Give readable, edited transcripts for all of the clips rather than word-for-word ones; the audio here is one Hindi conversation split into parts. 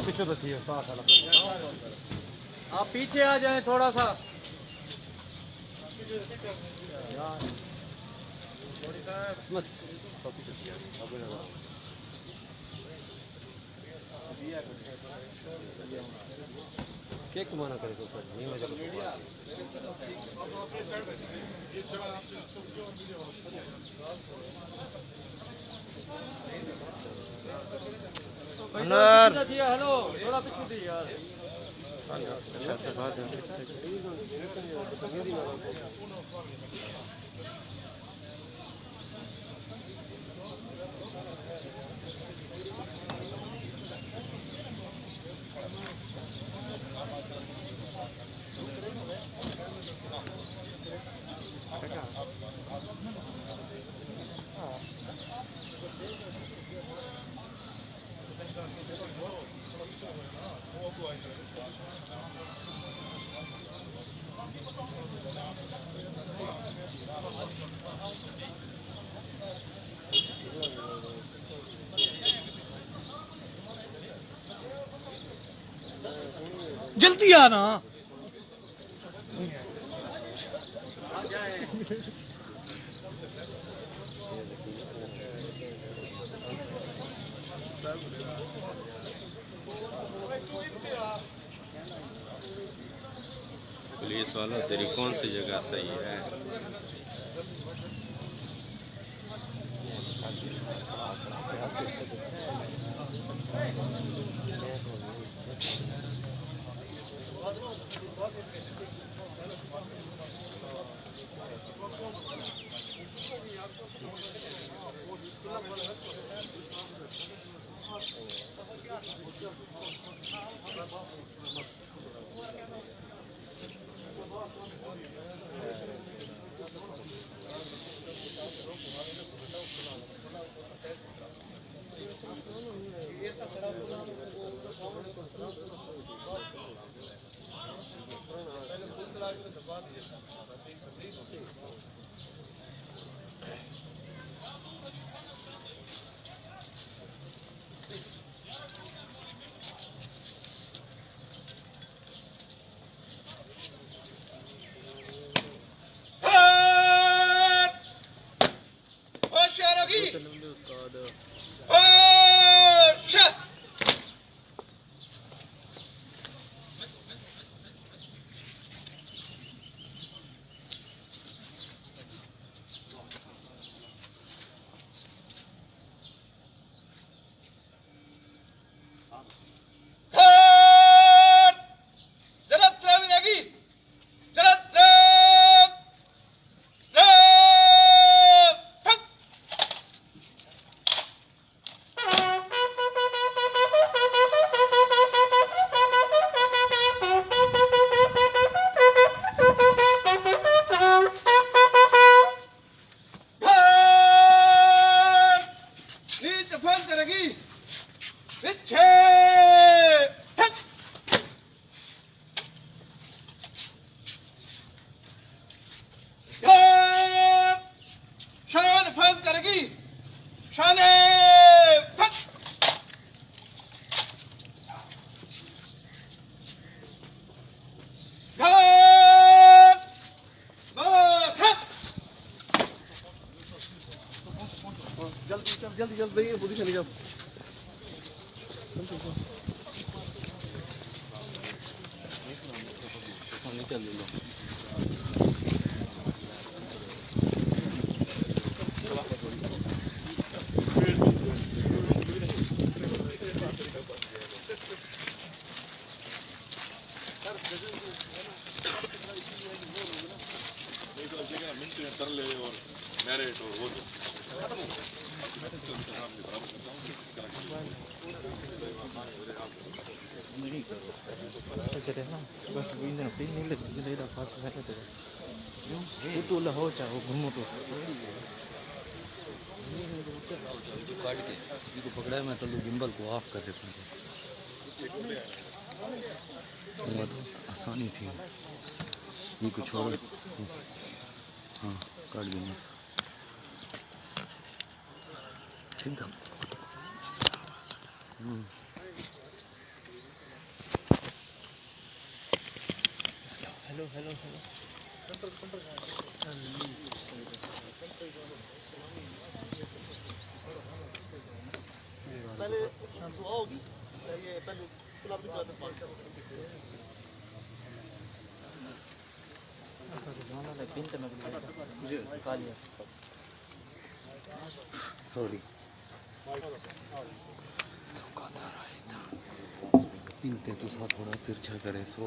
पीछे बैठिए। आप पीछे आ जाएं थोड़ा सा। केक मना करे तो नहीं मजा हेलो थोड़ा पीछे दी यार। अच्छा से बात है। जल्दी आना। पुलिस वालों तेरी कौन सी जगह सही है? जल्दी जल्दी पोजीशन जाओ। निकल लो। मैरिट और वो बस तो लाहौर चाहो घूमो तो काट के इसको पकड़ा मैं तो गिम्बल को ऑफ कर देता हूँ। आसानी थी ये कुछ छोड़ो। हाँ काट देंगे सीधा। हेलो हेलो हेलो पहले दुआ होगी ये पहले गुलाब की दुआ पे पानी सॉरी थोड़ा तिरछा करें सो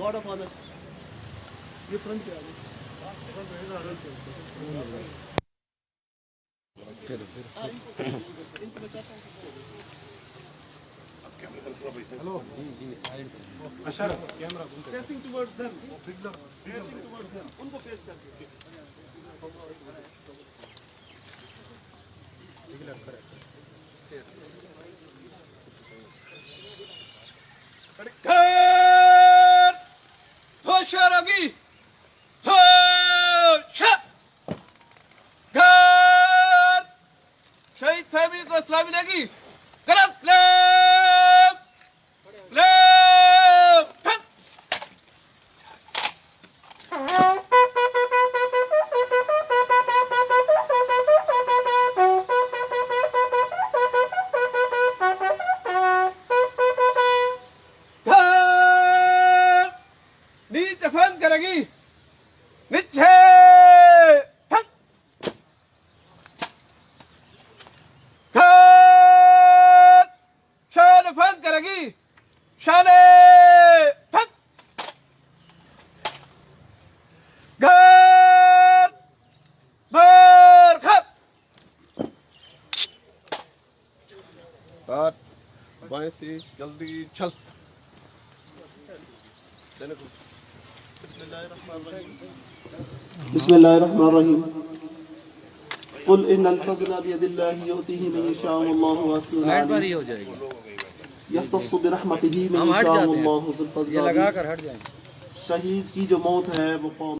God of honor. ये फ्रंट पे आ गए. हेलो अच्छा camera facing towards them facing towards them उनको फेस करके होशियार होगी घर शहीद फैमिली को सलामी देगी गलत स्लैब स्लैब नीचे फन करेगी नीचे फन घर शान फन करेगी शाने फन घर बार खत बात बाएं से जल्दी चल बिस्मिल्लाहिर्रहमानिर्रहीम कुल इन्नल फज़्ल बियदिल्लाहि युतीही मन यशाअ वल्लाहु वासिउन अलीम हो जाएगी यख्तस्सु बिरहमतिही मन यशाअ वल्लाहु ज़ुल फ़ज़्ल लगा कर हट जाएंगे शहीद की जो मौत है वो कौम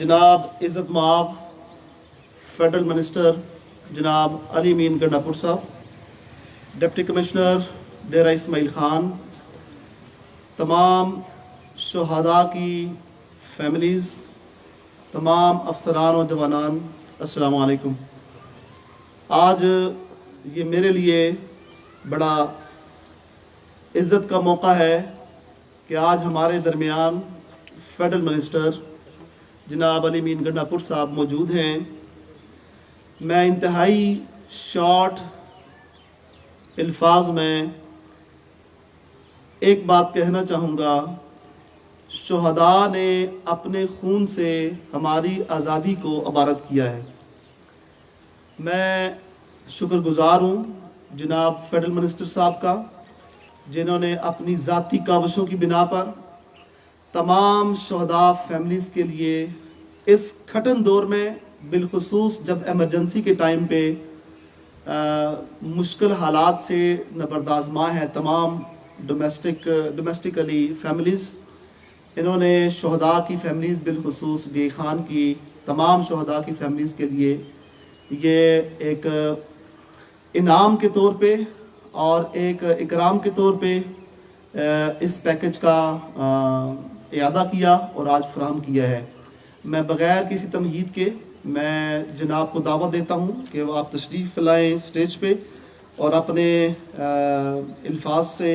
जनाब इज़्ज़त माब फेडरल मिनिस्टर जनाब अली मीन गंडापुर साहब डिप्टी कमिश्नर डेरा इस्माइल खान तमाम शहादा की फैमिलीज़ तमाम अफसरान और जवानान अस्सलाम वालेकुम। आज ये मेरे लिए बड़ा इज़्ज़त का मौका है कि आज हमारे दरमियान फेडरल मिनिस्टर जनाब अली मीन गंडापुर साहब मौजूद हैं। मैं इंतहाई शॉर्ट अल्फाज में एक बात कहना चाहूँगा, शुहदा ने अपने खून से हमारी आज़ादी को अबारत किया है। मैं शुक्रगुज़ार हूँ जनाब फेडरल मिनिस्टर साहब का, जिन्होंने अपनी ज़ाती काविशों की बिना पर तमाम शुहदा फैमिलीज़ के लिए इस कठिन दौर में बिलखुसूस जब एमरजेंसी के टाइम पे मुश्किल हालात से नबरदाज़मा है तमाम डोमेस्टिकली फैमिलीज़, इन्होंने शुहदा की फैमिलीज़ बिलखुसूस डी खान की तमाम शुहदा की फैमिलीज़ के लिए ये एक इनाम के तौर पे और एक इकराम के तौर पे इस पैकेज का इयादा किया और आज फराहम किया है। मैं बग़ैर किसी तमहीद के मैं जनाब को दावत देता हूँ कि वो आप तशरीफ़ लाएँ स्टेज पे और अपने अल्फाज से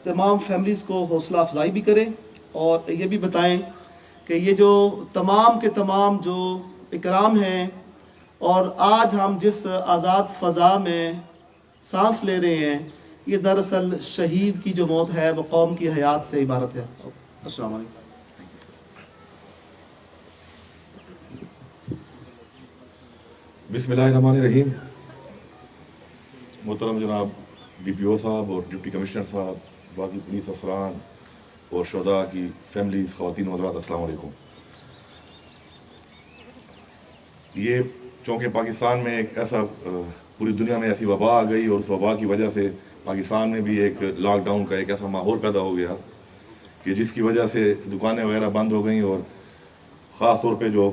तमाम फैमिलीज़ को हौसला अफजाई भी करें और ये भी बताएं कि ये जो तमाम के तमाम जो इकराम हैं और आज हम जिस आज़ाद फ़ज़ा में सांस ले रहे हैं, ये दरअसल शहीद की जो मौत है वो कौम की हयात से इबारत है। अस्सलाम वालेकुम। बिस्मिल्लाहिर्रहमानिर्रहीम। मोहतरम जनाब DPO साहब और डिप्टी कमिश्नर साहब, बाकी पुलिस अफसरान और शुहदा की फैमिलीज, ख़वातीन व हज़रात, अस्सलाम वालेकुम। ये चौंके पाकिस्तान में एक ऐसा पूरी दुनिया में ऐसी वबा आ गई और उस वबा की वजह से पाकिस्तान में भी एक लॉकडाउन का एक ऐसा माहौल पैदा हो गया कि जिसकी वजह से दुकानें वगैरह बंद हो गई और ख़ास तौर पे जो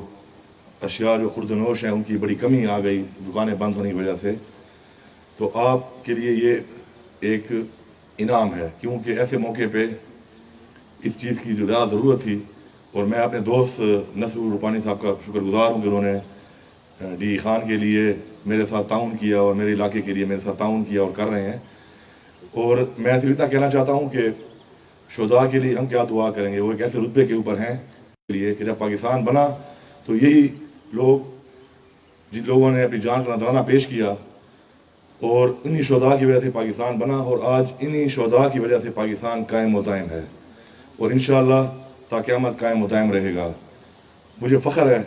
अशिया जो खुर्दनोश हैं उनकी बड़ी कमी आ गई दुकानें बंद होने की वजह से। तो आपके लिए ये एक इनाम है, क्योंकि ऐसे मौके पे इस चीज़ की जो ज़्यादा ज़रूरत थी। और मैं अपने दोस्त नसरुल रूपानी साहब का शुक्रगुजार हूँ कि उन्होंने डी खान के लिए मेरे साथ ताउन किया और मेरे इलाके के लिए मेरे साथ ताउन किया और कर रहे हैं। और मैं सिर्फ इतना कहना चाहता हूँ कि शुहदा के लिए हम क्या दुआ करेंगे, वो एक ऐसे रुतबे के ऊपर हैं लिए कि जब पाकिस्तान बना तो यही लोग जिन लोगों ने अपनी जान का नजराना पेश किया और इन्हीं शुहदा की वजह से पाकिस्तान बना और आज इन्हीं शुहदा की वजह से पाकिस्तान कायम व दायम है और इंशाअल्लाह ता क़यामत कायम व दायम रहेगा। मुझे फ़ख्र है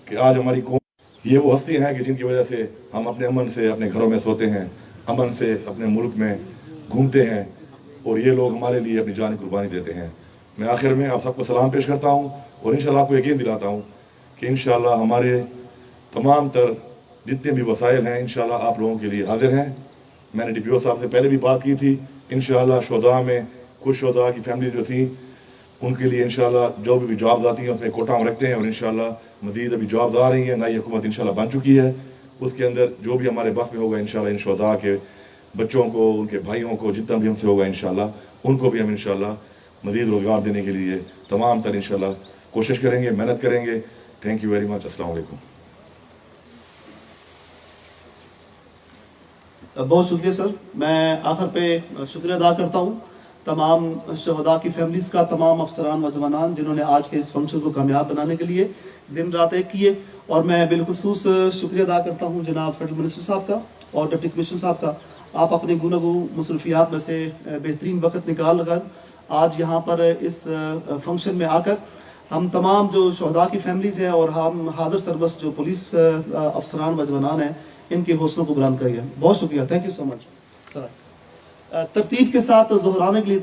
कि आज हमारी कौम ये वो हस्ती हैं कि जिनकी वजह से हम अपने अमन से अपने घरों में सोते हैं, अमन से अपने मुल्क में घूमते हैं और ये लोग हमारे लिए अपनी जान कुर्बानी देते हैं। मैं आखिर में आप सबको सलाम पेश करता हूँ और इंशाअल्लाह आपको यकीन दिलाता हूँ कि इंशाअल्लाह हमारे तमाम तर जितने भी वसाइल हैं इंशाअल्लाह आप लोगों के लिए हाजिर हैं। मैंने DPO साहब से पहले भी बात की थी, इंशाअल्लाह शुहदा में कुछ शुहदा की फैमिली जो थी उनके लिए इंशाअल्लाह जो भी जॉब्स आती हैं उसमें कोटा हम रखते हैं और इंशाअल्लाह मज़ीद अभी जॉब्स आ रही हैं। नई हुकूमत इंशाअल्लाह बन चुकी है, उसके अंदर जो भी हमारे बस में होगा इंशाअल्लाह इन शुहदा के बच्चों को, उनके भाइयों को, जितना भी हमसे होगा इंशाअल्लाह उनको भी हम इंशाअल्लाह मज़ीद रोज़गार देने के लिए तमाम तर इंशाअल्लाह कोशिश करेंगे, मेहनत करेंगे। Thank you very much. अस्सलाम वालेकुम। बहुत शुक्रिया सर। मैं आखिर पे शुक्रिया अदा करता हूँ तमाम शहदा की फैमिलीज़ का, तमाम अफसरान व जवानान जिन्होंने आज के इस फंक्शन को कामयाब बनाने के लिए दिन रात एक किए। और मैं बिलखुसूस शुक्रिया अदा करता हूँ जनाब फेडरल मिनिस्टर साहब का और डिप्टी कमिश्नर साहब का। आप अपने गुनगु मसरूफियात में से बेहतरीन वक्त निकाल कर आज यहाँ पर इस फंक्शन में आकर हम तमाम जो शहदा की फैमिलीज़ हैं और हम हाजिर सरबस जो पुलिस अफसरान व जवानान हैं इनके हौसलों को बुलंद करिए। बहुत शुक्रिया, thank you so much sir. तरतीब के साथ ज़ोहराने के लिए